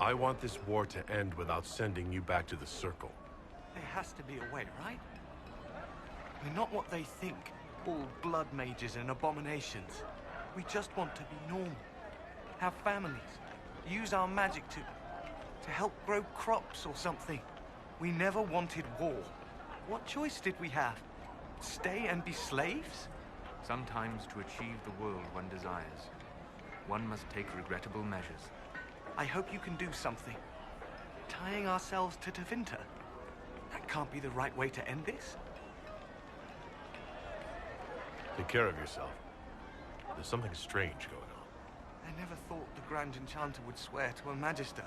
I want this war to end without sending you back to the Circle. There has to be a way, right? We're not what they think, all blood mages and abominations. We just want to be normal, have families, use our magic to help grow crops or something. We never wanted war. What choice did we have? Stay and be slaves? Sometimes to achieve the world one desires, one must take regrettable measures. I hope you can do something. Tying ourselves to Tevinter. That can't be the right way to end this. Take care of yourself. There's something strange going on. I never thought the Grand Enchanter would swear to a Magister.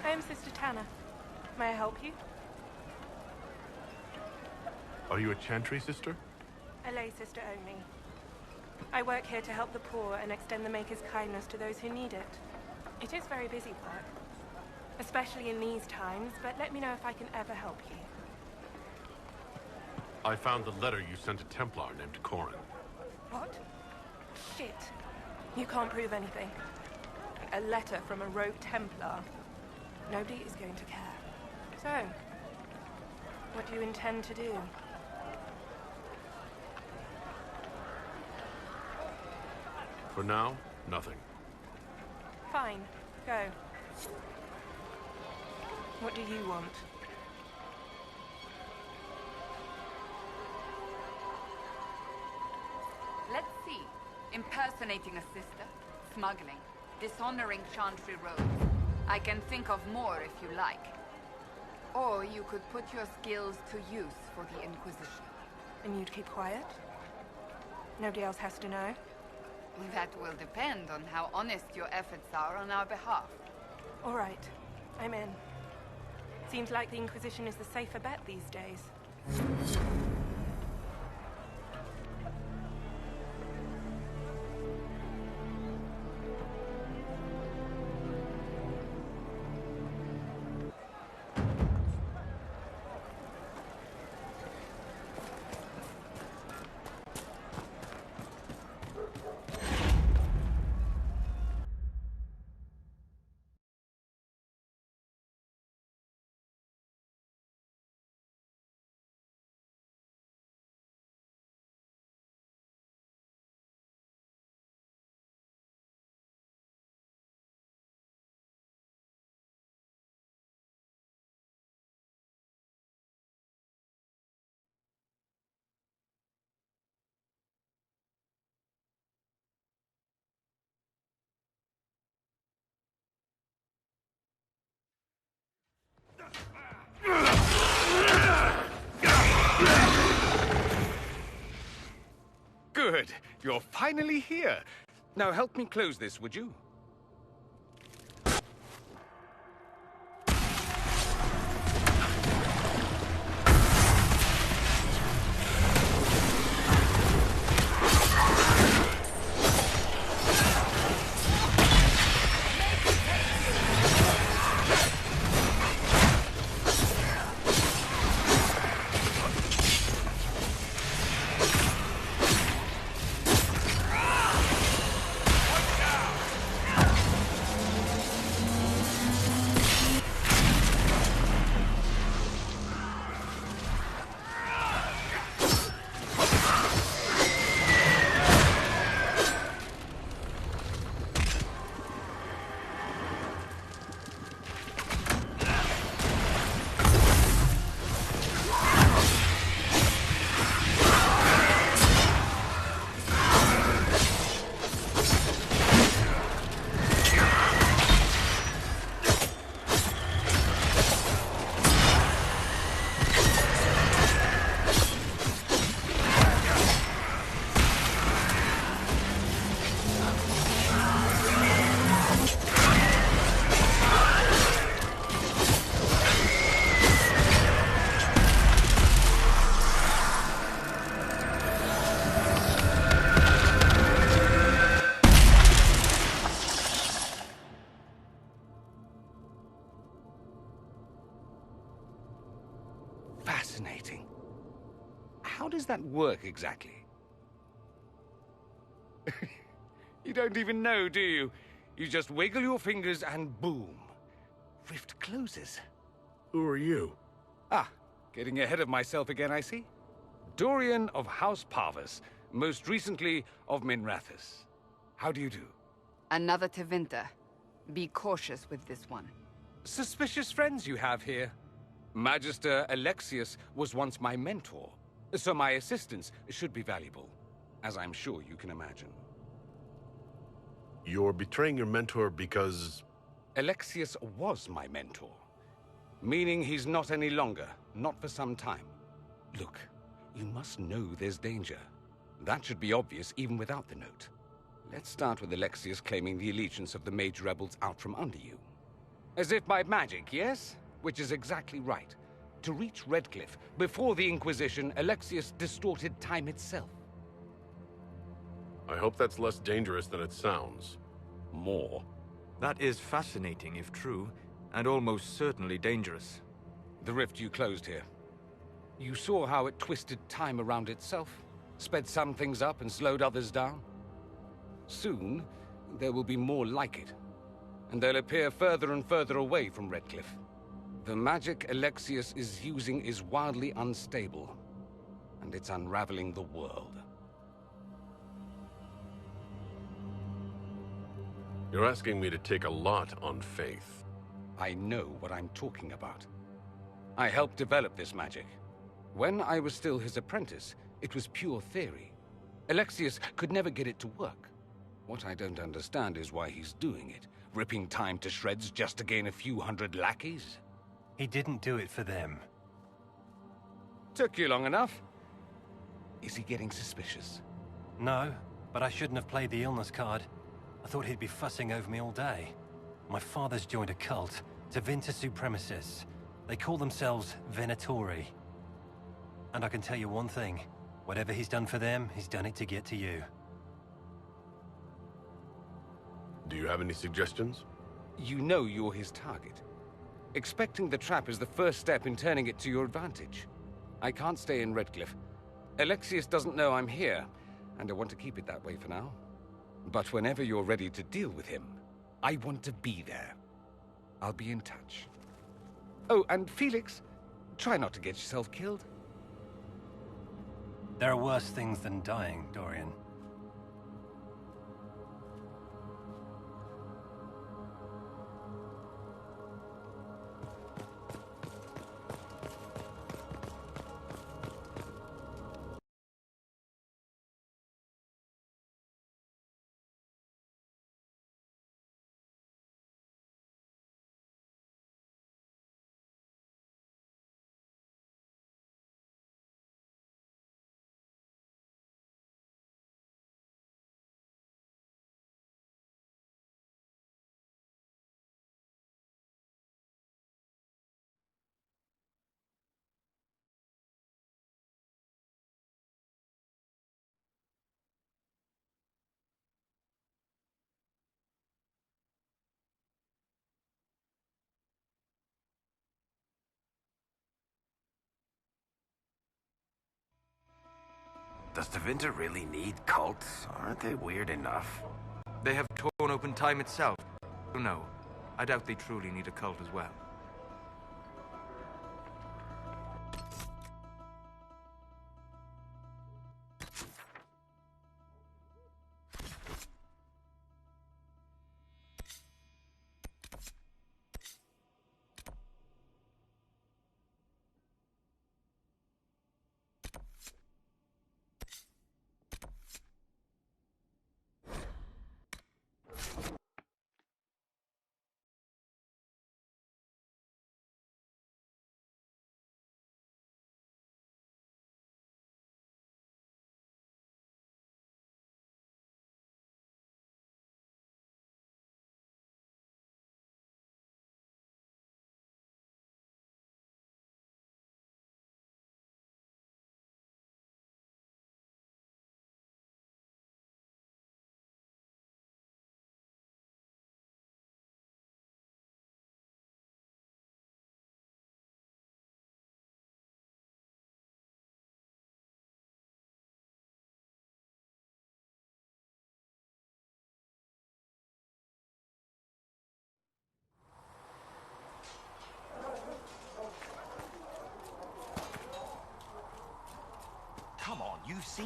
I am Sister Tanner. May I help you? Are you a Chantry sister? A lay sister only. I work here to help the poor and extend the Maker's kindness to those who need it. It is very busy work, especially in these times, but let me know if I can ever help you. I found the letter you sent a Templar named Corin. What? Shit. You can't prove anything. A letter from a rogue Templar. Nobody is going to care. So, what do you intend to do? For now, nothing. Fine. Go. What do you want? Let's see. Impersonating a sister, smuggling, dishonoring Chantry robes. I can think of more if you like. Or you could put your skills to use for the Inquisition. And you'd keep quiet? Nobody else has to know? That will depend on how honest your efforts are on our behalf. All right. I'm in. Seems like the Inquisition is the safer bet these days. Good. You're finally here. Now help me close this, would you? does that work exactly? You don't even know, do you? You just wiggle your fingers and boom. Rift closes. Who are you? Ah, getting ahead of myself again, I see. Dorian of House Parvus, most recently of Minrathous. How do you do? Another Tevinter. Be cautious with this one. Suspicious friends you have here. Magister Alexius was once my mentor, so my assistance should be valuable, as I'm sure you can imagine. You're betraying your mentor because... Alexius was my mentor, meaning he's not any longer, not for some time. Look, you must know there's danger. That should be obvious even without the note. Let's start with Alexius claiming the allegiance of the Mage Rebels out from under you. As if by magic, yes? Which is exactly right. To reach Redcliffe, before the Inquisition, Alexius distorted time itself. I hope that's less dangerous than it sounds. More. That is fascinating if true, and almost certainly dangerous. The rift you closed here. You saw how it twisted time around itself, sped some things up and slowed others down. Soon, there will be more like it, and they'll appear further and further away from Redcliffe. The magic Alexius is using is wildly unstable, and it's unraveling the world. You're asking me to take a lot on faith. I know what I'm talking about. I helped develop this magic. When I was still his apprentice, it was pure theory. Alexius could never get it to work. What I don't understand is why he's doing it, ripping time to shreds just to gain a few hundred lackeys. He didn't do it for them. Took you long enough. Is he getting suspicious? No, but I shouldn't have played the illness card. I thought he'd be fussing over me all day. My father's joined a cult, Tevinter Supremacists. They call themselves Venatori. And I can tell you one thing. Whatever he's done for them, he's done it to get to you. Do you have any suggestions? You know you're his target. Expecting the trap is the first step in turning it to your advantage. I can't stay in Redcliffe. Alexius doesn't know I'm here, and I want to keep it that way for now. But whenever you're ready to deal with him, I want to be there. I'll be in touch. Oh, and Felix, try not to get yourself killed. There are worse things than dying, Dorian. Does Tevinter really need cults? Aren't they weird enough? They have torn open time itself. No, I doubt they truly need a cult as well.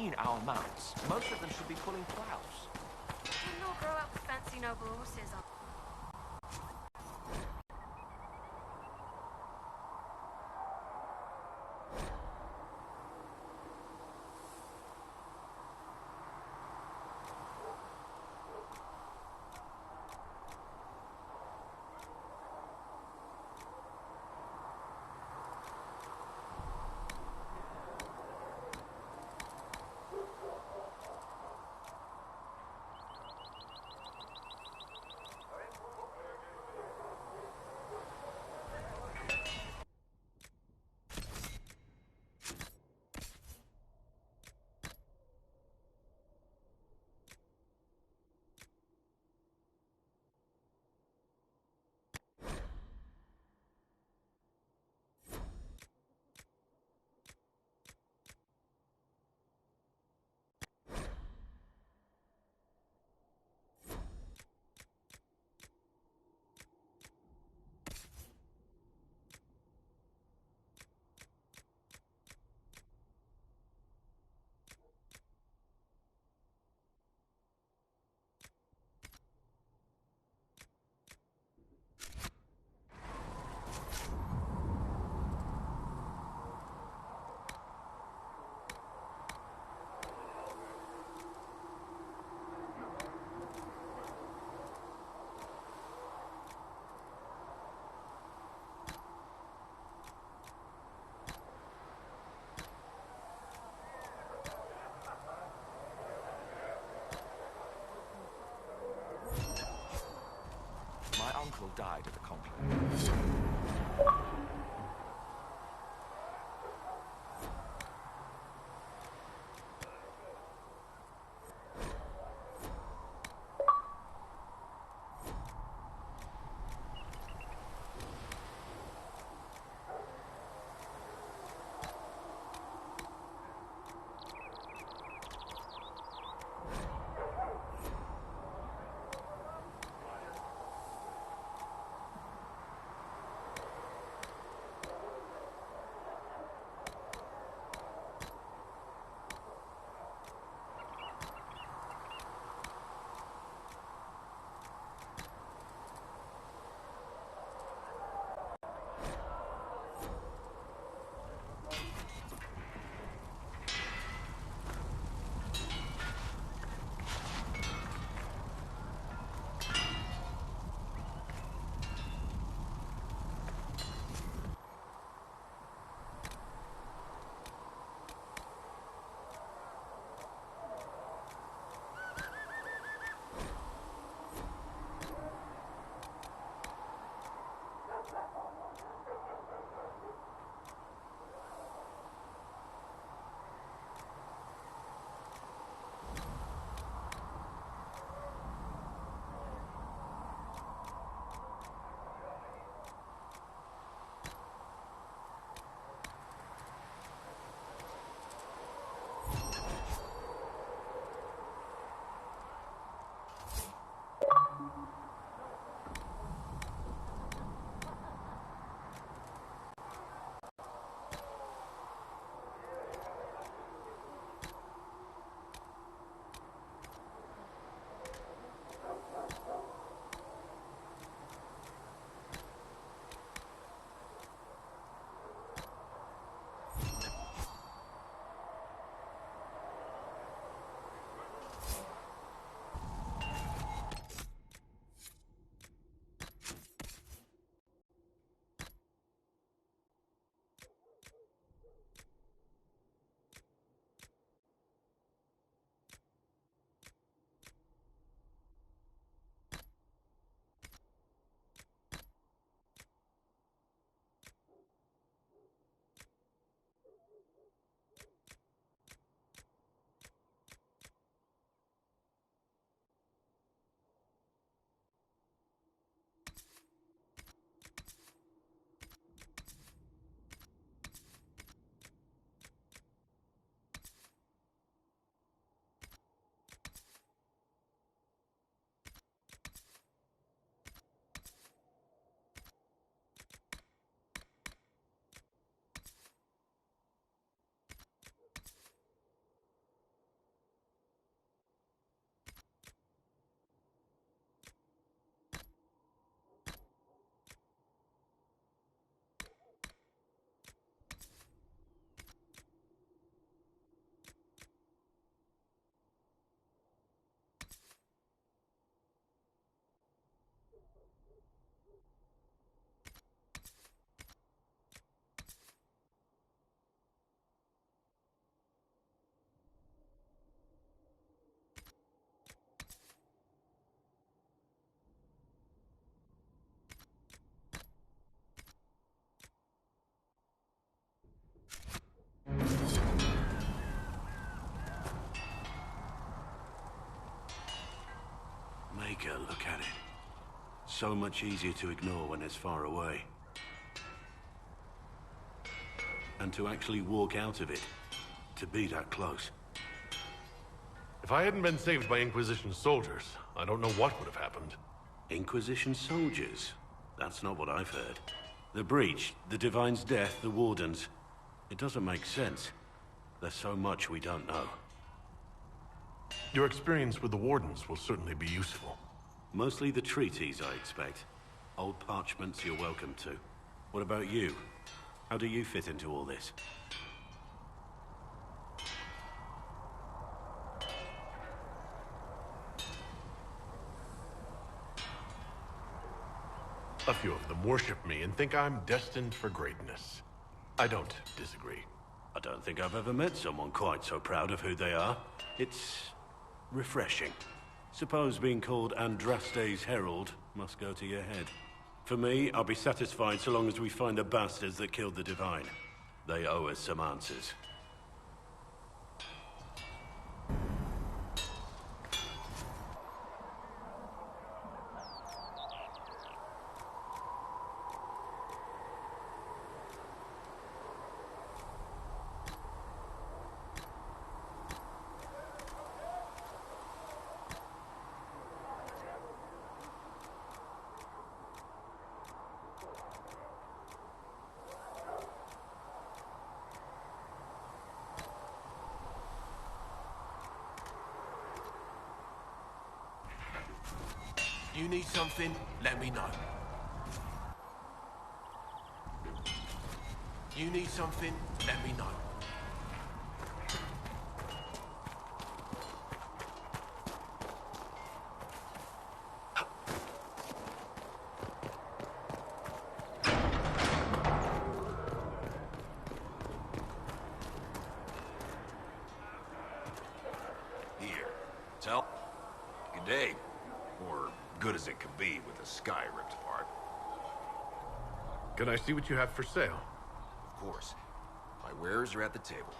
seen our mounts. Most of them should be pulling plows. Didn't all grow up with fancy noble horses on. My uncle died at the conflict. Maker, look at it. So much easier to ignore when it's far away. And to actually walk out of it, to be that close. If I hadn't been saved by Inquisition soldiers, I don't know what would have happened. Inquisition soldiers? That's not what I've heard. The Breach, the Divine's death, the Wardens. It doesn't make sense. There's so much we don't know. Your experience with the Wardens will certainly be useful. Mostly the treaties, I expect. Old parchments you're welcome to. What about you? How do you fit into all this? A few of them worship me and think I'm destined for greatness. I don't disagree. I don't think I've ever met someone quite so proud of who they are. It's refreshing. Suppose being called Andraste's Herald must go to your head. For me, I'll be satisfied so long as we find the bastards that killed the Divine. They owe us some answers. You need something, let me know. You need something, let me know. Here. Tell. Good day. Or good as it could be with the sky ripped apart. Can I see what you have for sale? Of course. My wares are at the table.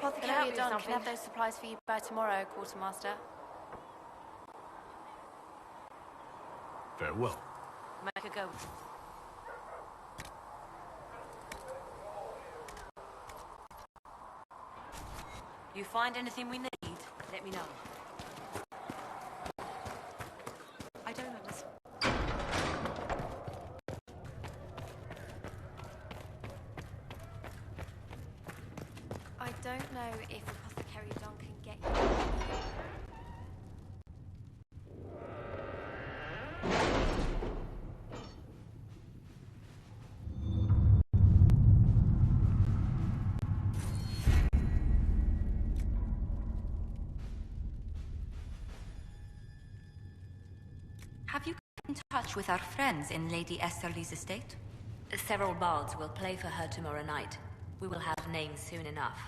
Apothecary Don can have those supplies for you by tomorrow, Quartermaster. Farewell. Make a go. You find anything we need, let me know. I don't understand. I don't know if Apothecary Don can get you. Have you got in touch with our friends in Lady Esterly's estate? Several bards will play for her tomorrow night. We will have names soon enough.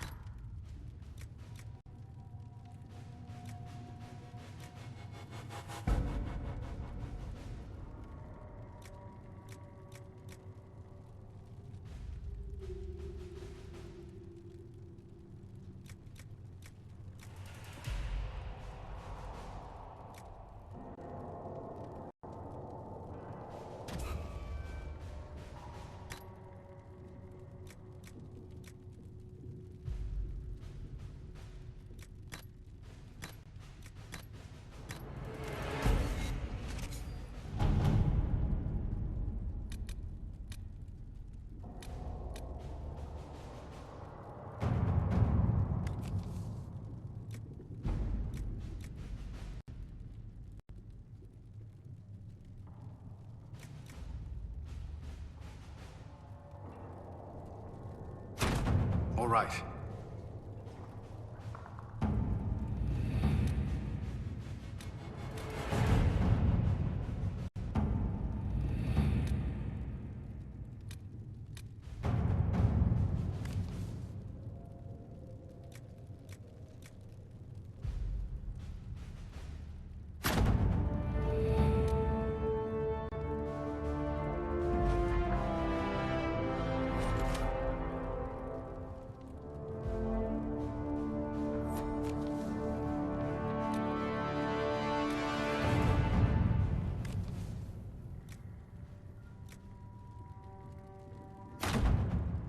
All right.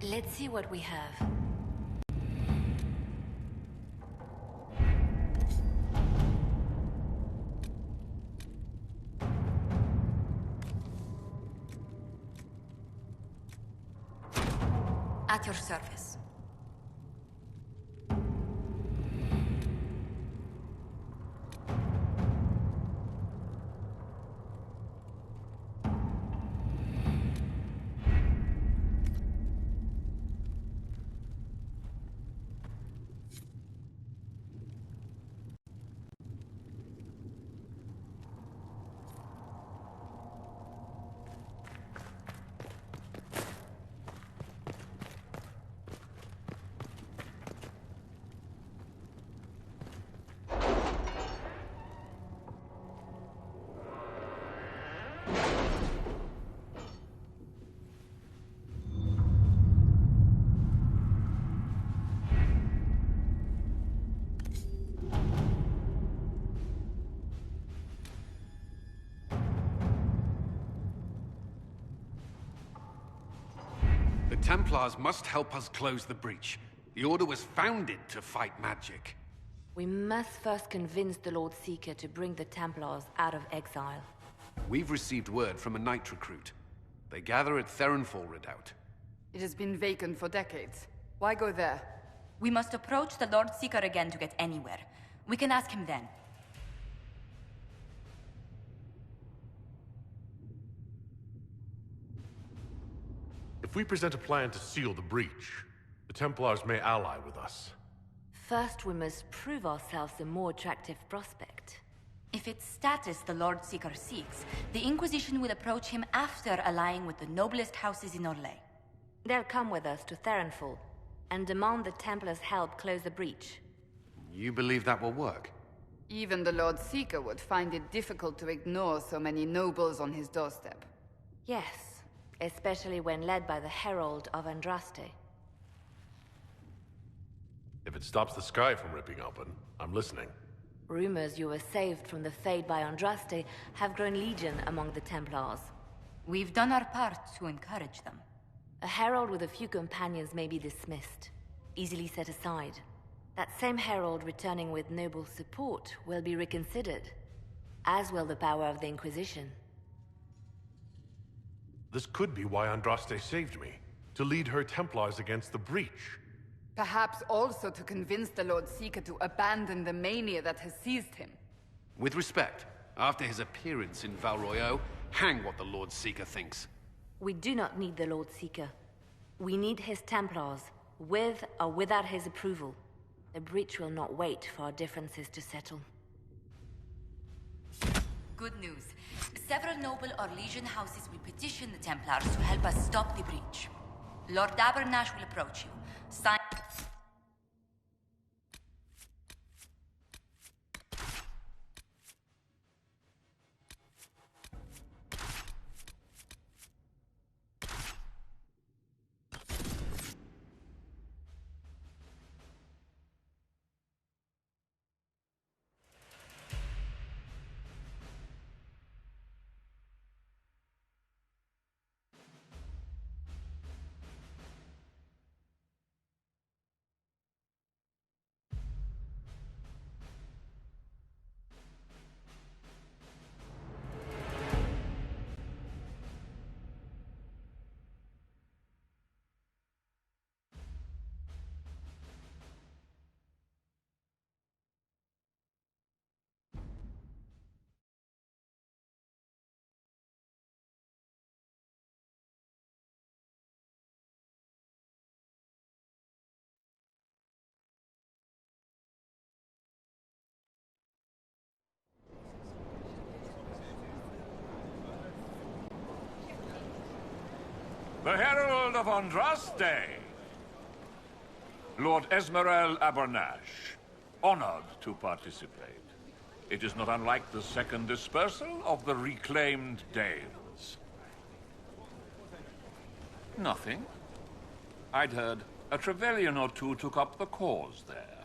Let's see what we have. At your service. The Templars must help us close the breach. The Order was founded to fight magic. We must first convince the Lord Seeker to bring the Templars out of exile. We've received word from a knight recruit. They gather at Theronfall Redoubt. It has been vacant for decades. Why go there? We must approach the Lord Seeker again to get anywhere. We can ask him then. If we present a plan to seal the breach, the Templars may ally with us. First, we must prove ourselves a more attractive prospect. If it's status the Lord Seeker seeks, the Inquisition will approach him after allying with the noblest houses in Orlais. They'll come with us to Theronfall and demand the Templars' help close the breach. You believe that will work? Even the Lord Seeker would find it difficult to ignore so many nobles on his doorstep. Yes, especially when led by the Herald of Andraste. If it's it stops the sky from ripping open, I'm listening. Rumors you were saved from the fate by Andraste have grown legion among the Templars. We've done our part to encourage them. A herald with a few companions may be dismissed, easily set aside. That same herald returning with noble support will be reconsidered, as will the power of the Inquisition. This could be why Andraste saved me, to lead her Templars against the breach. Perhaps also to convince the Lord Seeker to abandon the mania that has seized him. With respect, after his appearance in Val Royeaux, hang what the Lord Seeker thinks. We do not need the Lord Seeker. We need his Templars, with or without his approval. The breach will not wait for our differences to settle. Good news. Several noble or legion houses will petition the Templars to help us stop the breach. Lord Abernash will approach you. Sign... The Herald of Andraste! Lord Esmerel Abernash, honored to participate. It is not unlike the second dispersal of the reclaimed Dales. Nothing. I'd heard a Trevelyan or two took up the cause there.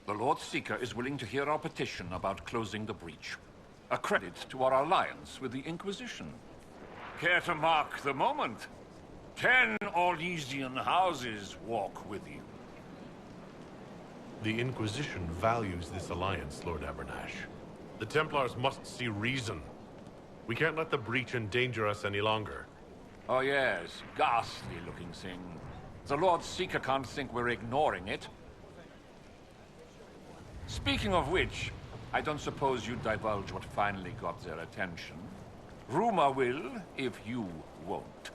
The Lord Seeker is willing to hear our petition about closing the breach. A credit to our alliance with the Inquisition. Care to mark the moment? 10 Orlesian houses walk with you. The Inquisition values this alliance, Lord Abernash. The Templars must see reason. We can't let the breach endanger us any longer. Oh yes, ghastly-looking thing. The Lord Seeker can't think we're ignoring it. Speaking of which, I don't suppose you'd divulge what finally got their attention. Rumor will, if you won't.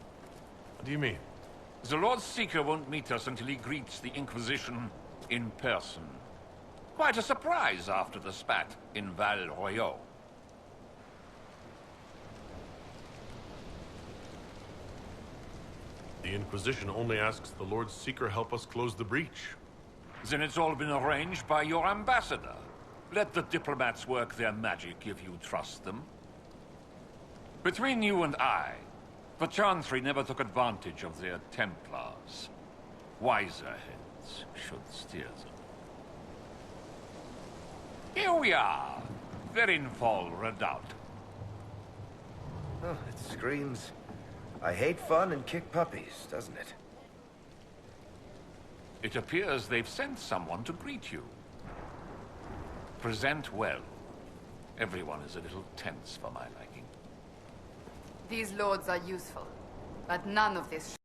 What do you mean? The Lord Seeker won't meet us until he greets the Inquisition in person. Quite a surprise after the spat in Val Royeaux. The Inquisition only asks the Lord Seeker help us close the breach. Then it's all been arranged by your ambassador. Let the diplomats work their magic if you trust them. Between you and I, the Chantry never took advantage of their Templars. Wiser heads should steer them. Here we are, Verinfol Redoubt. Oh, it screams, I hate fun and kick puppies, doesn't it? It appears they've sent someone to greet you. Present well. Everyone is a little tense for my liking. These lords are useful, but none of this